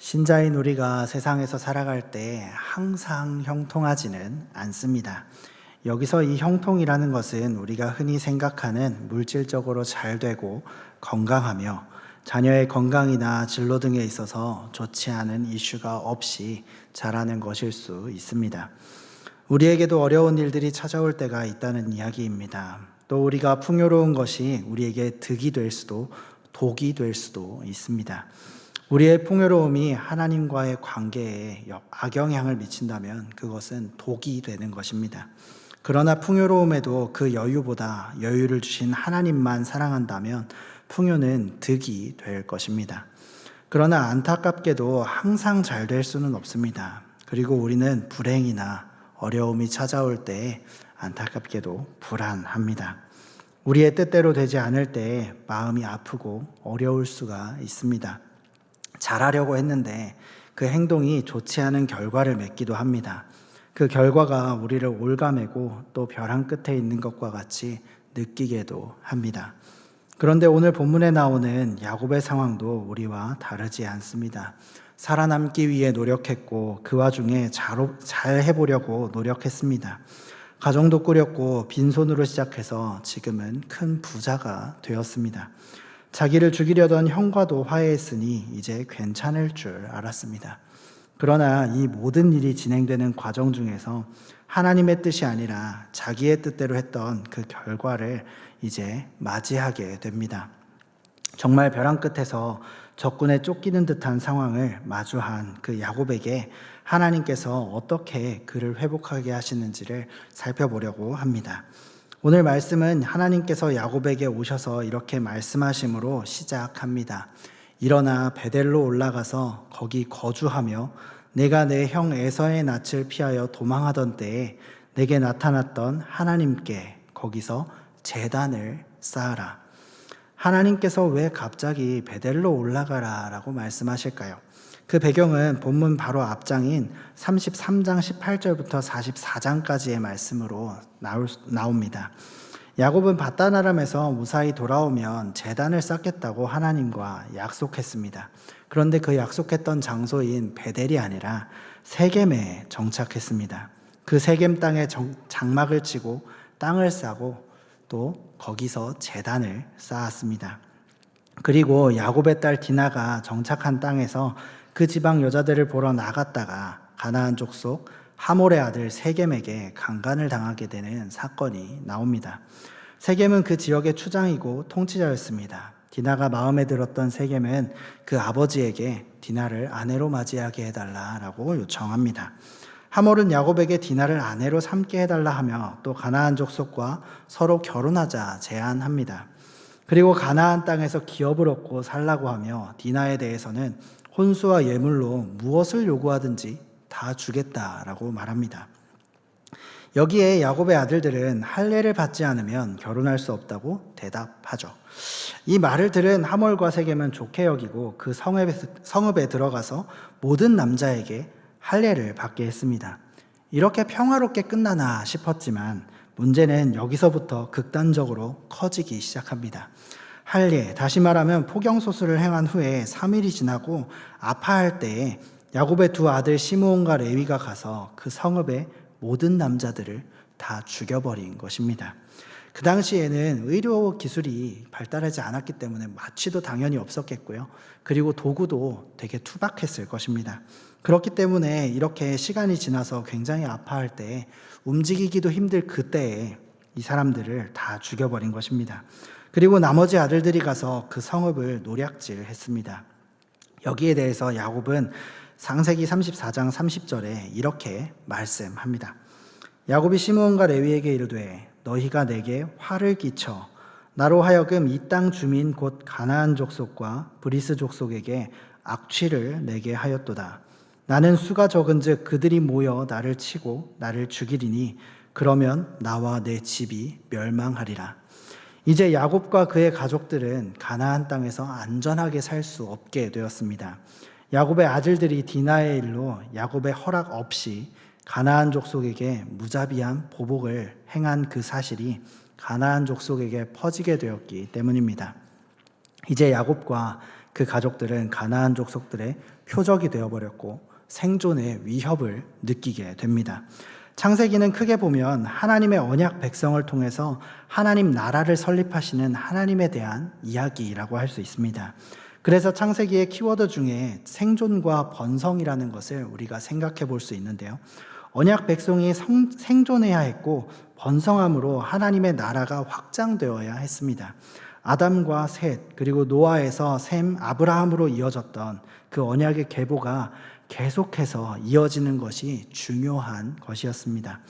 신자인 우리가 세상에서 살아갈 때 항상 형통하지는 않습니다. 여기서 이 형통이라는 것은 우리가 흔히 생각하는 물질적으로 잘 되고 건강하며 자녀의 건강이나 진로 등에 있어서 좋지 않은 이슈가 없이 자라는 것일 수 있습니다. 우리에게도 어려운 일들이 찾아올 때가 있다는 이야기입니다. 또 우리가 풍요로운 것이 우리에게 득이 될 수도 독이 될 수도 있습니다. 우리의 풍요로움이 하나님과의 관계에 악영향을 미친다면 그것은 독이 되는 것입니다. 그러나 풍요로움에도 그 여유보다 여유를 주신 하나님만 사랑한다면 풍요는 득이 될 것입니다. 그러나 안타깝게도 항상 잘 될 수는 없습니다. 그리고 우리는 불행이나 어려움이 찾아올 때 안타깝게도 불안합니다. 우리의 뜻대로 되지 않을 때 마음이 아프고 어려울 수가 있습니다. 잘하려고 했는데 그 행동이 좋지 않은 결과를 맺기도 합니다. 그 결과가 우리를 올가매고 또 벼랑 끝에 있는 것과 같이 느끼게도 합니다. 그런데 오늘 본문에 나오는 야곱의 상황도 우리와 다르지 않습니다. 살아남기 위해 노력했고 그 와중에 잘 해보려고 노력했습니다. 가정도 꾸렸고 빈손으로 시작해서 지금은 큰 부자가 되었습니다. 자기를 죽이려던 형과도 화해했으니 이제 괜찮을 줄 알았습니다. 그러나 이 모든 일이 진행되는 과정 중에서 하나님의 뜻이 아니라 자기의 뜻대로 했던 그 결과를 이제 맞이하게 됩니다. 정말 벼랑 끝에서 적군에 쫓기는 듯한 상황을 마주한 그 야곱에게 하나님께서 어떻게 그를 회복하게 하시는지를 살펴보려고 합니다. 오늘 말씀은 하나님께서 야곱에게 오셔서 이렇게 말씀하심으로 시작합니다. 일어나 베델로 올라가서 거기 거주하며 내가 내 형 에서의 낯을 피하여 도망하던 때에 내게 나타났던 하나님께 거기서 제단을 쌓아라. 하나님께서 왜 갑자기 베델로 올라가라 라고 말씀하실까요? 그 배경은 본문 바로 앞장인 33장 18절부터 44장까지의 말씀으로 나옵니다. 야곱은 밧단 아람에서 무사히 돌아오면 제단을 쌓겠다고 하나님과 약속했습니다. 그런데 그 약속했던 장소인 베델이 아니라 세겜에 정착했습니다. 그 세겜 땅에 장막을 치고 땅을 싸고 또 거기서 제단을 쌓았습니다. 그리고 야곱의 딸 디나가 정착한 땅에서 그 지방 여자들을 보러 나갔다가 가나안 족속 하몰의 아들 세겜에게 강간을 당하게 되는 사건이 나옵니다. 세겜은 그 지역의 추장이고 통치자였습니다. 디나가 마음에 들었던 세겜은 그 아버지에게 디나를 아내로 맞이하게 해달라고 요청합니다. 하몰은 야곱에게 디나를 아내로 삼게 해달라 하며 또 가나안 족속과 서로 결혼하자 제안합니다. 그리고 가나안 땅에서 기업을 얻고 살라고 하며 디나에 대해서는 혼수와 예물로 무엇을 요구하든지 다 주겠다라고 말합니다. 여기에 야곱의 아들들은 할례를 받지 않으면 결혼할 수 없다고 대답하죠. 이 말을 들은 하몰과 세겜은 좋게 여기고 그 성읍에 들어가서 모든 남자에게 할례를 받게 했습니다. 이렇게 평화롭게 끝나나 싶었지만 문제는 여기서부터 극단적으로 커지기 시작합니다. 할례, 다시 말하면 포경소수를 행한 후에 3일이 지나고 아파할 때에 야곱의 두 아들 시므온과 레위가 가서 그 성읍의 모든 남자들을 다 죽여버린 것입니다. 그 당시에는 의료 기술이 발달하지 않았기 때문에 마취도 당연히 없었겠고요. 그리고 도구도 되게 투박했을 것입니다. 그렇기 때문에 이렇게 시간이 지나서 굉장히 아파할 때 움직이기도 힘들 그때에 이 사람들을 다 죽여버린 것입니다. 그리고 나머지 아들들이 가서 그 성읍을 노략질했습니다. 여기에 대해서 야곱은 창세기 34장 30절에 이렇게 말씀합니다. 야곱이 시므온과 레위에게 이르되 너희가 내게 화를 끼쳐 나로 하여금 이 땅 주민 곧 가나안 족속과 브리스 족속에게 악취를 내게 하였도다. 나는 수가 적은즉 그들이 모여 나를 치고 나를 죽이리니 그러면 나와 내 집이 멸망하리라. 이제 야곱과 그의 가족들은 가나안 땅에서 안전하게 살 수 없게 되었습니다. 야곱의 아들들이 디나의 일로 야곱의 허락 없이 가나안 족속에게 무자비한 보복을 행한 그 사실이 가나안 족속에게 퍼지게 되었기 때문입니다. 이제 야곱과 그 가족들은 가나안 족속들의 표적이 되어버렸고 생존의 위협을 느끼게 됩니다. 창세기는 크게 보면 하나님의 언약 백성을 통해서 하나님 나라를 설립하시는 하나님에 대한 이야기라고 할 수 있습니다. 그래서 창세기의 키워드 중에 생존과 번성이라는 것을 우리가 생각해 볼 수 있는데요. 언약 백성이 생존해야 했고 번성함으로 하나님의 나라가 확장되어야 했습니다. 아담과 셋, 그리고 노아에서 셈, 아브라함으로 이어졌던 그 언약의 계보가 계속해서 이어지는 것이 중요한 것이었습니다.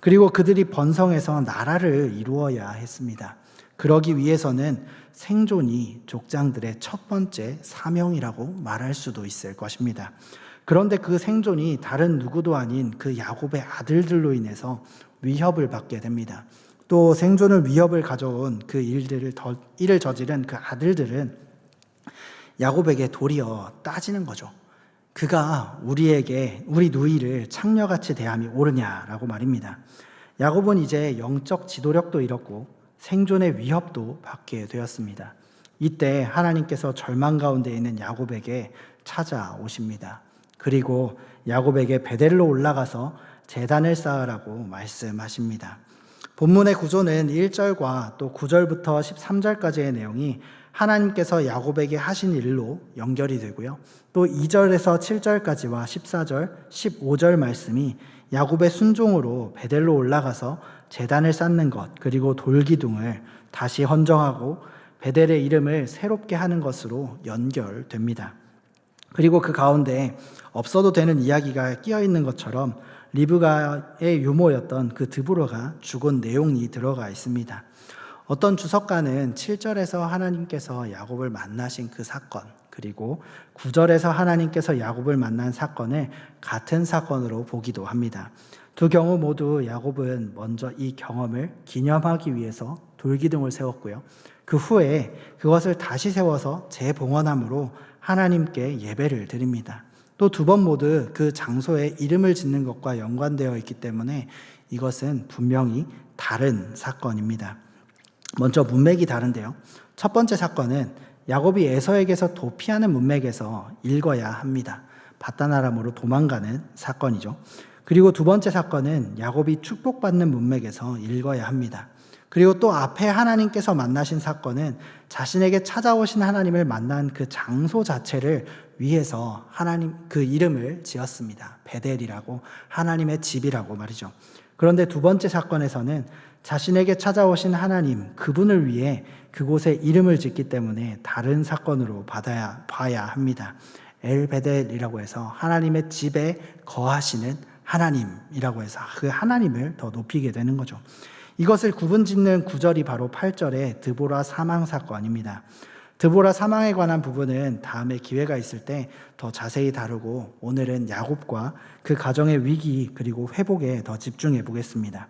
그리고 그들이 번성해서 나라를 이루어야 했습니다. 그러기 위해서는 생존이 족장들의 첫 번째 사명이라고 말할 수도 있을 것입니다. 그런데 그 생존이 다른 누구도 아닌 그 야곱의 아들들로 인해서 위협을 받게 됩니다. 또 생존을 위협을 가져온 그 일을 저지른 그 아들들은 야곱에게 도리어 따지는 거죠. 그가 우리 누이를 창녀같이 대함이 옳으냐라고 말입니다. 야곱은 이제 영적 지도력도 잃었고 생존의 위협도 받게 되었습니다. 이때 하나님께서 절망 가운데 있는 야곱에게 찾아오십니다. 그리고 야곱에게 베델로 올라가서 제단을 쌓으라고 말씀하십니다. 본문의 구조는 1절과 또 9절부터 13절까지의 내용이 하나님께서 야곱에게 하신 일로 연결이 되고요. 또 2절에서 7절까지와 14절, 15절 말씀이 야곱의 순종으로 베델로 올라가서 제단을 쌓는 것, 그리고 돌기둥을 다시 헌정하고 베델의 이름을 새롭게 하는 것으로 연결됩니다. 그리고 그 가운데 없어도 되는 이야기가 끼어 있는 것처럼 리브가의 유모였던 그 드보라가 죽은 내용이 들어가 있습니다. 어떤 주석가는 7절에서 하나님께서 야곱을 만나신 그 사건, 그리고 9절에서 하나님께서 야곱을 만난 사건을 같은 사건으로 보기도 합니다. 두 경우 모두 야곱은 먼저 이 경험을 기념하기 위해서 돌기둥을 세웠고요. 그 후에 그것을 다시 세워서 재봉헌함으로 하나님께 예배를 드립니다. 또 두 번 모두 그 장소에 이름을 짓는 것과 연관되어 있기 때문에 이것은 분명히 다른 사건입니다. 먼저 문맥이 다른데요. 첫 번째 사건은 야곱이 에서에게서 도피하는 문맥에서 읽어야 합니다. 바다나람으로 도망가는 사건이죠. 그리고 두 번째 사건은 야곱이 축복받는 문맥에서 읽어야 합니다. 그리고 또 앞에 하나님께서 만나신 사건은 자신에게 찾아오신 하나님을 만난 그 장소 자체를 위해서 하나님 그 이름을 지었습니다. 베델이라고, 하나님의 집이라고 말이죠. 그런데 두 번째 사건에서는 자신에게 찾아오신 하나님, 그분을 위해 그곳에 이름을 짓기 때문에 다른 사건으로 봐야 합니다. 엘베델이라고 해서 하나님의 집에 거하시는 하나님이라고 해서 그 하나님을 더 높이게 되는 거죠. 이것을 구분짓는 구절이 바로 8절의 드보라 사망 사건입니다. 드보라 사망에 관한 부분은 다음에 기회가 있을 때 더 자세히 다루고 오늘은 야곱과 그 가정의 위기 그리고 회복에 더 집중해 보겠습니다.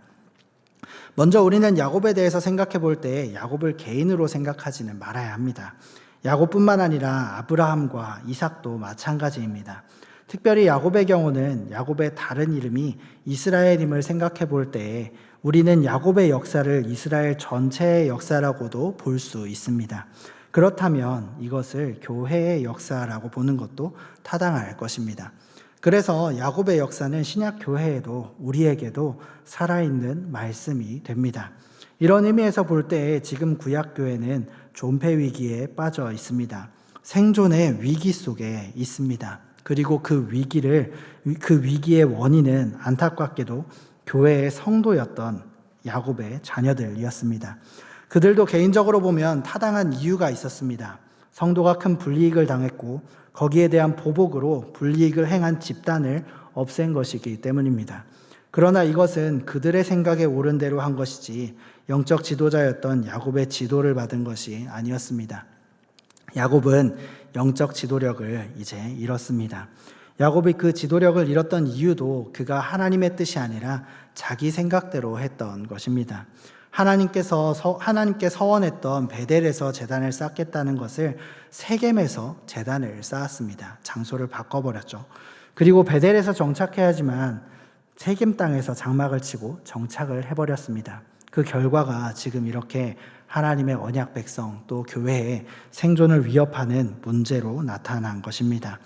먼저 우리는 야곱에 대해서 생각해 볼 때 야곱을 개인으로 생각하지는 말아야 합니다. 야곱뿐만 아니라 아브라함과 이삭도 마찬가지입니다. 특별히 야곱의 경우는 야곱의 다른 이름이 이스라엘임을 생각해 볼 때에 우리는 야곱의 역사를 이스라엘 전체의 역사라고도 볼 수 있습니다. 그렇다면 이것을 교회의 역사라고 보는 것도 타당할 것입니다. 그래서 야곱의 역사는 신약 교회에도 우리에게도 살아있는 말씀이 됩니다. 이런 의미에서 볼 때 지금 구약 교회는 존폐 위기에 빠져 있습니다. 생존의 위기 속에 있습니다. 그리고 그 위기의 원인은 안타깝게도 교회의 성도였던 야곱의 자녀들이었습니다. 그들도 개인적으로 보면 타당한 이유가 있었습니다. 성도가 큰 불이익을 당했고 거기에 대한 보복으로 불이익을 행한 집단을 없앤 것이기 때문입니다. 그러나 이것은 그들의 생각에 옳은 대로 한 것이지 영적 지도자였던 야곱의 지도를 받은 것이 아니었습니다. 야곱은 영적 지도력을 이제 잃었습니다. 야곱이 그 지도력을 잃었던 이유도 그가 하나님의 뜻이 아니라 자기 생각대로 했던 것입니다. 하나님께 서원했던 베델에서 제단을 쌓겠다는 것을 세겜에서 제단을 쌓았습니다. 장소를 바꿔버렸죠. 그리고 베델에서 정착해야지만 세겜 땅에서 장막을 치고 정착을 해버렸습니다. 그 결과가 지금 이렇게 하나님의 언약 백성 또 교회의 생존을 위협하는 문제로 나타난 것입니다.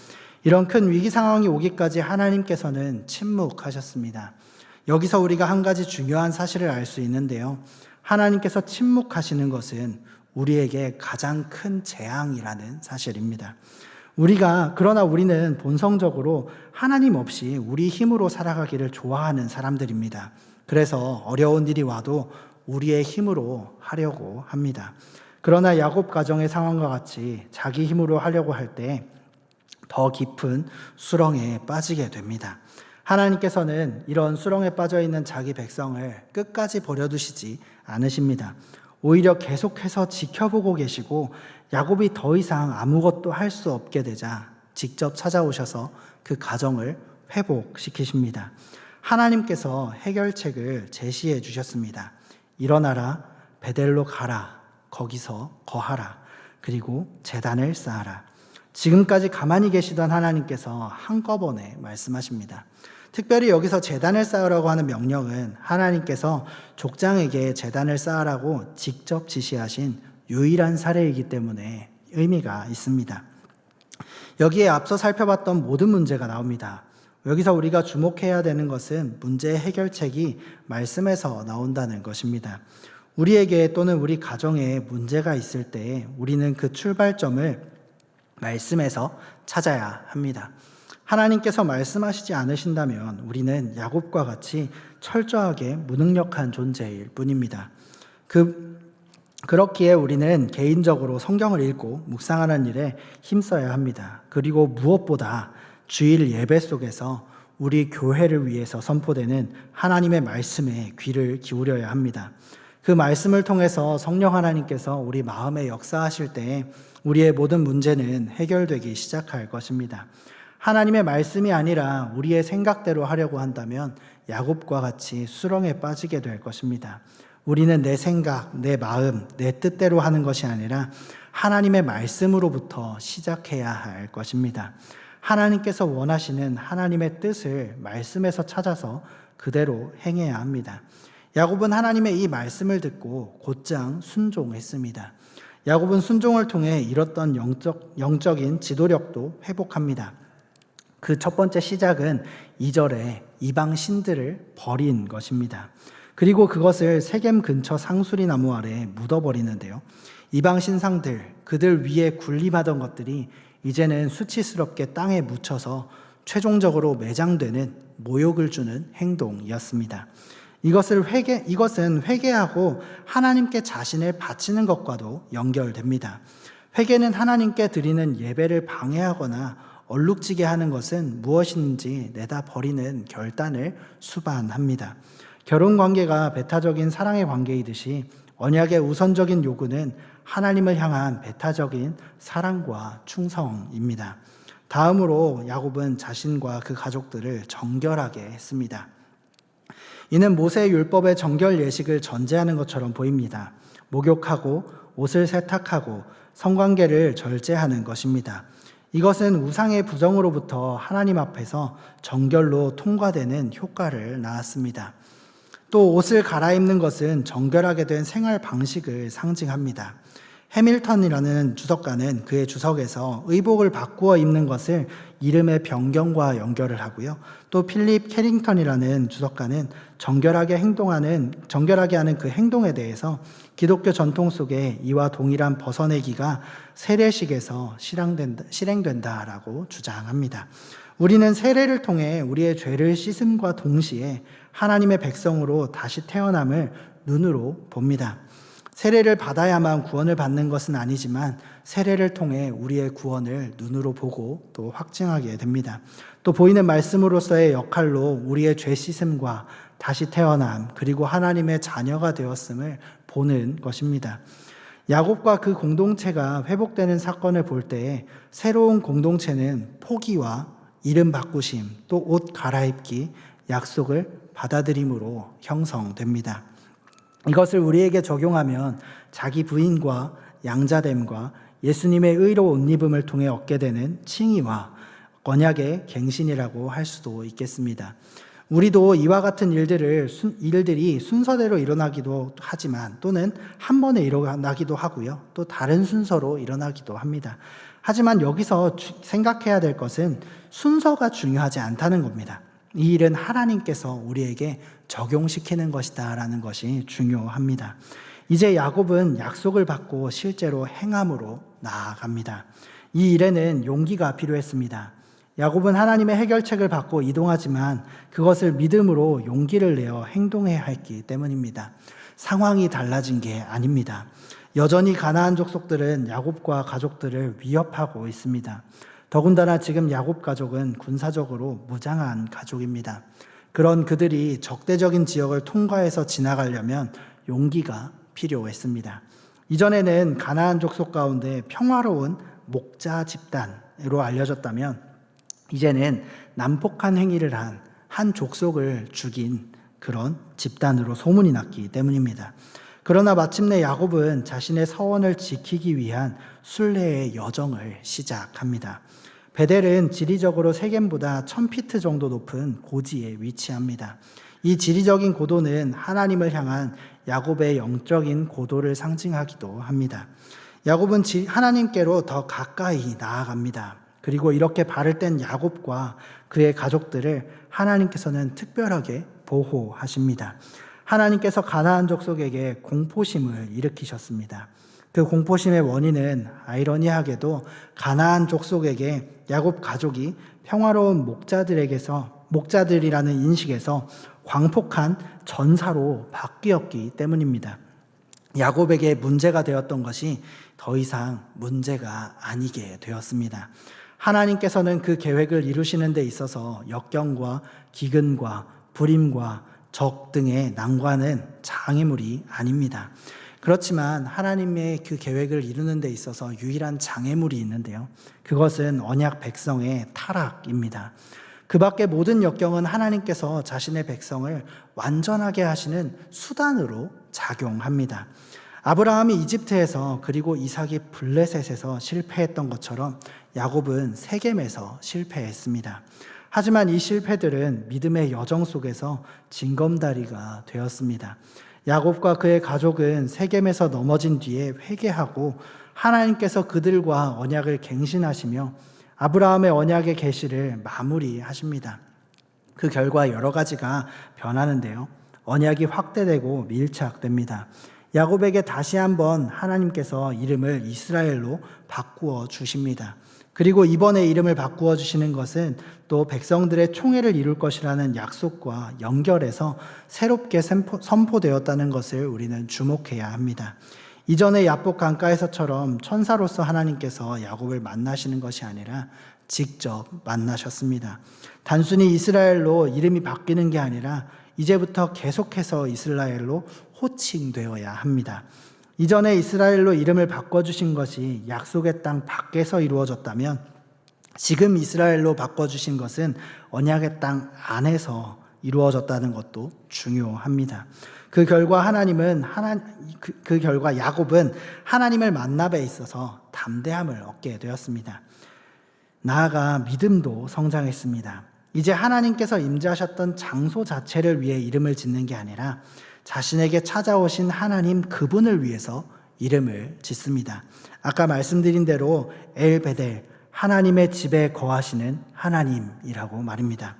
이런 큰 위기 상황이 오기까지 하나님께서는 침묵하셨습니다. 여기서 우리가 한 가지 중요한 사실을 알 수 있는데요. 하나님께서 침묵하시는 것은 우리에게 가장 큰 재앙이라는 사실입니다. 그러나 우리는 본성적으로 하나님 없이 우리 힘으로 살아가기를 좋아하는 사람들입니다. 그래서 어려운 일이 와도 우리의 힘으로 하려고 합니다. 그러나 야곱 가정의 상황과 같이 자기 힘으로 하려고 할 때 더 깊은 수렁에 빠지게 됩니다. 하나님께서는 이런 수렁에 빠져 있는 자기 백성을 끝까지 버려두시지 않으십니다. 오히려 계속해서 지켜보고 계시고 야곱이 더 이상 아무것도 할 수 없게 되자 직접 찾아오셔서 그 가정을 회복시키십니다. 하나님께서 해결책을 제시해 주셨습니다. 일어나라, 베델로 가라, 거기서 거하라, 그리고 제단을 쌓아라. 지금까지 가만히 계시던 하나님께서 한꺼번에 말씀하십니다. 특별히 여기서 제단을 쌓으라고 하는 명령은 하나님께서 족장에게 제단을 쌓으라고 직접 지시하신 유일한 사례이기 때문에 의미가 있습니다. 여기에 앞서 살펴봤던 모든 문제가 나옵니다. 여기서 우리가 주목해야 되는 것은 문제의 해결책이 말씀에서 나온다는 것입니다. 우리에게 또는 우리 가정에 문제가 있을 때 우리는 그 출발점을 말씀에서 찾아야 합니다. 하나님께서 말씀하시지 않으신다면 우리는 야곱과 같이 철저하게 무능력한 존재일 뿐입니다. 그렇기에 우리는 개인적으로 성경을 읽고 묵상하는 일에 힘써야 합니다. 그리고 무엇보다 주일 예배 속에서 우리 교회를 위해서 선포되는 하나님의 말씀에 귀를 기울여야 합니다. 그 말씀을 통해서 성령 하나님께서 우리 마음에 역사하실 때 우리의 모든 문제는 해결되기 시작할 것입니다. 하나님의 말씀이 아니라 우리의 생각대로 하려고 한다면 야곱과 같이 수렁에 빠지게 될 것입니다. 우리는 내 생각, 내 마음, 내 뜻대로 하는 것이 아니라 하나님의 말씀으로부터 시작해야 할 것입니다. 하나님께서 원하시는 하나님의 뜻을 말씀에서 찾아서 그대로 행해야 합니다. 야곱은 하나님의 이 말씀을 듣고 곧장 순종했습니다. 야곱은 순종을 통해 잃었던 영적인 지도력도 회복합니다. 그 첫 번째 시작은 2절에 이방 신들을 버린 것입니다. 그리고 그것을 세겜 근처 상수리 나무 아래 묻어버리는데요. 이방 신상들, 그들 위에 군림하던 것들이 이제는 수치스럽게 땅에 묻혀서 최종적으로 매장되는 모욕을 주는 행동이었습니다. 이것은 회개하고 하나님께 자신을 바치는 것과도 연결됩니다. 회개는 하나님께 드리는 예배를 방해하거나 얼룩지게 하는 것은 무엇인지 내다 버리는 결단을 수반합니다. 결혼관계가 배타적인 사랑의 관계이듯이 언약의 우선적인 요구는 하나님을 향한 배타적인 사랑과 충성입니다. 다음으로 야곱은 자신과 그 가족들을 정결하게 했습니다. 이는 모세의 율법의 정결 예식을 전제하는 것처럼 보입니다. 목욕하고 옷을 세탁하고 성관계를 절제하는 것입니다. 이것은 우상의 부정으로부터 하나님 앞에서 정결로 통과되는 효과를 낳았습니다. 또 옷을 갈아입는 것은 정결하게 된 생활 방식을 상징합니다. 해밀턴이라는 주석가는 그의 주석에서 의복을 바꾸어 입는 것을 이름의 변경과 연결을 하고요. 또 필립 캐링턴이라는 주석가는 정결하게 하는 그 행동에 대해서 기독교 전통 속에 이와 동일한 벗어내기가 세례식에서 실행된다라고 주장합니다. 우리는 세례를 통해 우리의 죄를 씻음과 동시에 하나님의 백성으로 다시 태어남을 눈으로 봅니다. 세례를 받아야만 구원을 받는 것은 아니지만 세례를 통해 우리의 구원을 눈으로 보고 또 확증하게 됩니다. 또 보이는 말씀으로서의 역할로 우리의 죄 씻음과 다시 태어남 그리고 하나님의 자녀가 되었음을 보는 것입니다. 야곱과 그 공동체가 회복되는 사건을 볼 때에 새로운 공동체는 포기와 이름 바꾸심 또 옷 갈아입기 약속을 받아들임으로 형성됩니다. 이것을 우리에게 적용하면 자기 부인과 양자됨과 예수님의 의로 옷 입음을 통해 얻게 되는 칭의와 언약의 갱신이라고 할 수도 있겠습니다. 우리도 이와 같은 일들이 순서대로 일어나기도 하지만 또는 한 번에 일어나기도 하고요. 또 다른 순서로 일어나기도 합니다. 하지만 여기서 생각해야 될 것은 순서가 중요하지 않다는 겁니다. 이 일은 하나님께서 우리에게 적용시키는 것이다라는 것이 중요합니다. 이제 야곱은 약속을 받고 실제로 행함으로 나아갑니다. 이 일에는 용기가 필요했습니다. 야곱은 하나님의 해결책을 받고 이동하지만 그것을 믿음으로 용기를 내어 행동해야 했기 때문입니다. 상황이 달라진 게 아닙니다. 여전히 가나안 족속들은 야곱과 가족들을 위협하고 있습니다. 더군다나 지금 야곱 가족은 군사적으로 무장한 가족입니다. 그런 그들이 적대적인 지역을 통과해서 지나가려면 용기가 필요했습니다. 이전에는 가나안 족속 가운데 평화로운 목자 집단으로 알려졌다면 이제는 난폭한 행위를 한 족속을 죽인 그런 집단으로 소문이 났기 때문입니다. 그러나 마침내 야곱은 자신의 서원을 지키기 위한 순례의 여정을 시작합니다. 베델은 지리적으로 세겜보다 1000피트 정도 높은 고지에 위치합니다. 이 지리적인 고도는 하나님을 향한 야곱의 영적인 고도를 상징하기도 합니다. 야곱은 하나님께로 더 가까이 나아갑니다. 그리고 이렇게 발을 뗀 야곱과 그의 가족들을 하나님께서는 특별하게 보호하십니다. 하나님께서 가나안 족속에게 공포심을 일으키셨습니다. 그 공포심의 원인은 아이러니하게도 가나안 족속에게 야곱 가족이 평화로운 목자들이라는 인식에서 광폭한 전사로 바뀌었기 때문입니다. 야곱에게 문제가 되었던 것이 더 이상 문제가 아니게 되었습니다. 하나님께서는 그 계획을 이루시는 데 있어서 역경과 기근과 불임과 적 등의 난관은 장애물이 아닙니다. 그렇지만 하나님의 그 계획을 이루는 데 있어서 유일한 장애물이 있는데요. 그것은 언약 백성의 타락입니다. 그 밖에 모든 역경은 하나님께서 자신의 백성을 완전하게 하시는 수단으로 작용합니다. 아브라함이 이집트에서 그리고 이삭이 블레셋에서 실패했던 것처럼 야곱은 세겜에서 실패했습니다. 하지만 이 실패들은 믿음의 여정 속에서 징검다리가 되었습니다. 야곱과 그의 가족은 세겜에서 넘어진 뒤에 회개하고 하나님께서 그들과 언약을 갱신하시며 아브라함의 언약의 계시를 마무리하십니다. 그 결과 여러 가지가 변하는데요. 언약이 확대되고 밀착됩니다. 야곱에게 다시 한번 하나님께서 이름을 이스라엘로 바꾸어 주십니다. 그리고 이번에 이름을 바꾸어 주시는 것은 또 백성들의 총회를 이룰 것이라는 약속과 연결해서 새롭게 선포되었다는 것을 우리는 주목해야 합니다. 이전의 야복 강가에서처럼 천사로서 하나님께서 야곱을 만나시는 것이 아니라 직접 만나셨습니다. 단순히 이스라엘로 이름이 바뀌는 게 아니라 이제부터 계속해서 이스라엘로 호칭되어야 합니다. 이전에 이스라엘로 이름을 바꿔주신 것이 약속의 땅 밖에서 이루어졌다면 지금 이스라엘로 바꿔주신 것은 언약의 땅 안에서 이루어졌다는 것도 중요합니다. 그 결과 야곱은 하나님을 만남에 있어서 담대함을 얻게 되었습니다. 나아가 믿음도 성장했습니다. 이제 하나님께서 임재하셨던 장소 자체를 위해 이름을 짓는 게 아니라 자신에게 찾아오신 하나님 그분을 위해서 이름을 짓습니다. 아까 말씀드린 대로 엘베델, 하나님의 집에 거하시는 하나님이라고 말입니다.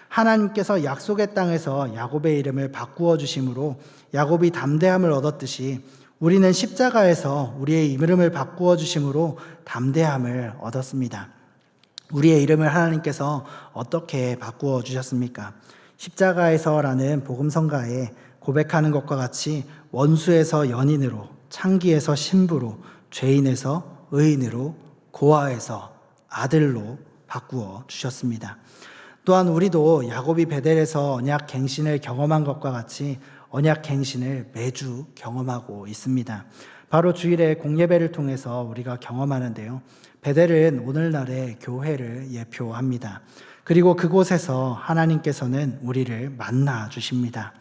하나님께서 약속의 땅에서 야곱의 이름을 바꾸어 주심으로 야곱이 담대함을 얻었듯이 우리는 십자가에서 우리의 이름을 바꾸어 주심으로 담대함을 얻었습니다. 우리의 이름을 하나님께서 어떻게 바꾸어 주셨습니까? 십자가에서라는 복음성가에 고백하는 것과 같이 원수에서 연인으로, 창기에서 신부로, 죄인에서 의인으로, 고아에서 아들로 바꾸어 주셨습니다. 또한 우리도 야곱이 베델에서 언약 갱신을 경험한 것과 같이 언약 갱신을 매주 경험하고 있습니다. 바로 주일에 공예배를 통해서 우리가 경험하는데요. 베델은 오늘날의 교회를 예표합니다. 그리고 그곳에서 하나님께서는 우리를 만나 주십니다.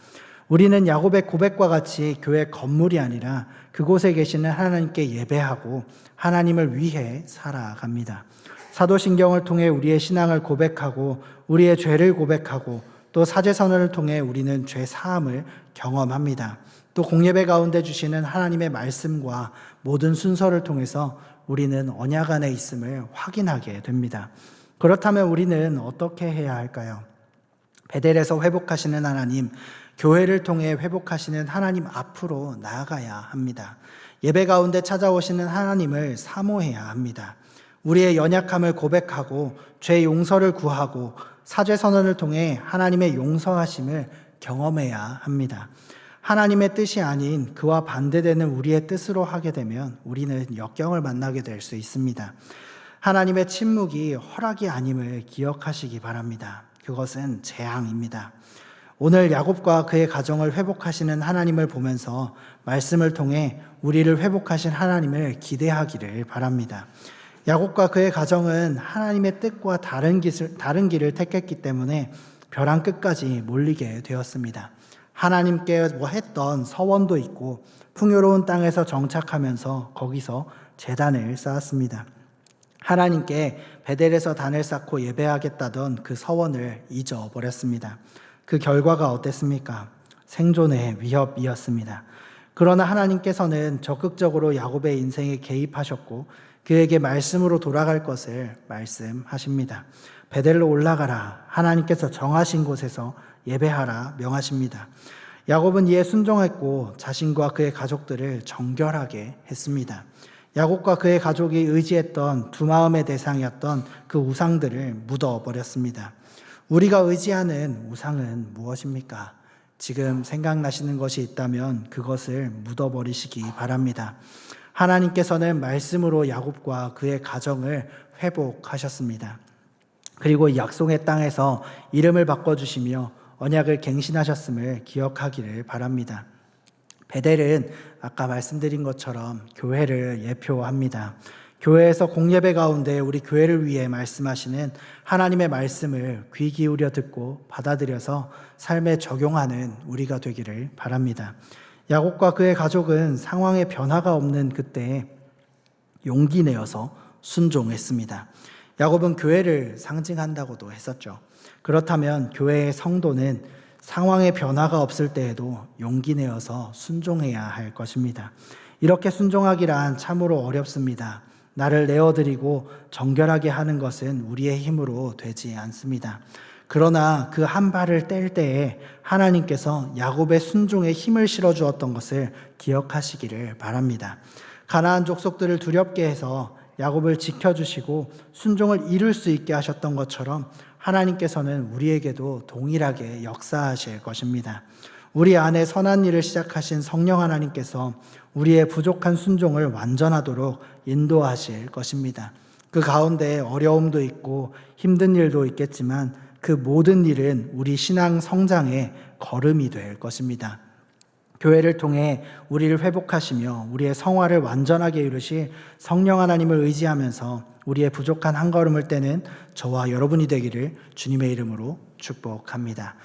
우리는 야곱의 고백과 같이 교회 건물이 아니라 그곳에 계시는 하나님께 예배하고 하나님을 위해 살아갑니다. 사도신경을 통해 우리의 신앙을 고백하고 우리의 죄를 고백하고 또 사제선언을 통해 우리는 죄 사함을 경험합니다. 또 공예배 가운데 주시는 하나님의 말씀과 모든 순서를 통해서 우리는 언약 안에 있음을 확인하게 됩니다. 그렇다면 우리는 어떻게 해야 할까요? 베델에서 회복하시는 하나님, 교회를 통해 회복하시는 하나님 앞으로 나아가야 합니다. 예배 가운데 찾아오시는 하나님을 사모해야 합니다. 우리의 연약함을 고백하고 죄 용서를 구하고 사죄 선언을 통해 하나님의 용서하심을 경험해야 합니다. 하나님의 뜻이 아닌 그와 반대되는 우리의 뜻으로 하게 되면 우리는 역경을 만나게 될 수 있습니다. 하나님의 침묵이 허락이 아님을 기억하시기 바랍니다. 그것은 재앙입니다. 오늘 야곱과 그의 가정을 회복하시는 하나님을 보면서 말씀을 통해 우리를 회복하신 하나님을 기대하기를 바랍니다. 야곱과 그의 가정은 하나님의 뜻과 다른 길을 택했기 때문에 벼랑 끝까지 몰리게 되었습니다. 하나님께 했던 서원도 있고 풍요로운 땅에서 정착하면서 거기서 제단을 쌓았습니다. 하나님께 베델에서 단을 쌓고 예배하겠다던 그 서원을 잊어버렸습니다. 그 결과가 어땠습니까? 생존의 위협이었습니다. 그러나 하나님께서는 적극적으로 야곱의 인생에 개입하셨고 그에게 말씀으로 돌아갈 것을 말씀하십니다. 베델로 올라가라. 하나님께서 정하신 곳에서 예배하라 명하십니다. 야곱은 이에 순종했고 자신과 그의 가족들을 정결하게 했습니다. 야곱과 그의 가족이 의지했던 두 마음의 대상이었던 그 우상들을 묻어버렸습니다. 우리가 의지하는 우상은 무엇입니까? 지금 생각나시는 것이 있다면 그것을 묻어버리시기 바랍니다. 하나님께서는 말씀으로 야곱과 그의 가정을 회복하셨습니다. 그리고 약속의 땅에서 이름을 바꿔주시며 언약을 갱신하셨음을 기억하기를 바랍니다. 베델은 아까 말씀드린 것처럼 교회를 예표합니다. 교회에서 공예배 가운데 우리 교회를 위해 말씀하시는 하나님의 말씀을 귀 기울여 듣고 받아들여서 삶에 적용하는 우리가 되기를 바랍니다. 야곱과 그의 가족은 상황에 변화가 없는 그때에 용기 내어서 순종했습니다. 야곱은 교회를 상징한다고도 했었죠. 그렇다면 교회의 성도는 상황에 변화가 없을 때에도 용기 내어서 순종해야 할 것입니다. 이렇게 순종하기란 참으로 어렵습니다. 나를 내어드리고 정결하게 하는 것은 우리의 힘으로 되지 않습니다. 그러나 그 한 발을 뗄 때에 하나님께서 야곱의 순종에 힘을 실어주었던 것을 기억하시기를 바랍니다. 가나안 족속들을 두렵게 해서 야곱을 지켜주시고 순종을 이룰 수 있게 하셨던 것처럼 하나님께서는 우리에게도 동일하게 역사하실 것입니다. 우리 안에 선한 일을 시작하신 성령 하나님께서 우리의 부족한 순종을 완전하도록 인도하실 것입니다. 그 가운데 어려움도 있고 힘든 일도 있겠지만 그 모든 일은 우리 신앙 성장의 걸음이 될 것입니다. 교회를 통해 우리를 회복하시며 우리의 성화를 완전하게 이루실 성령 하나님을 의지하면서 우리의 부족한 한 걸음을 떼는 저와 여러분이 되기를 주님의 이름으로 축복합니다.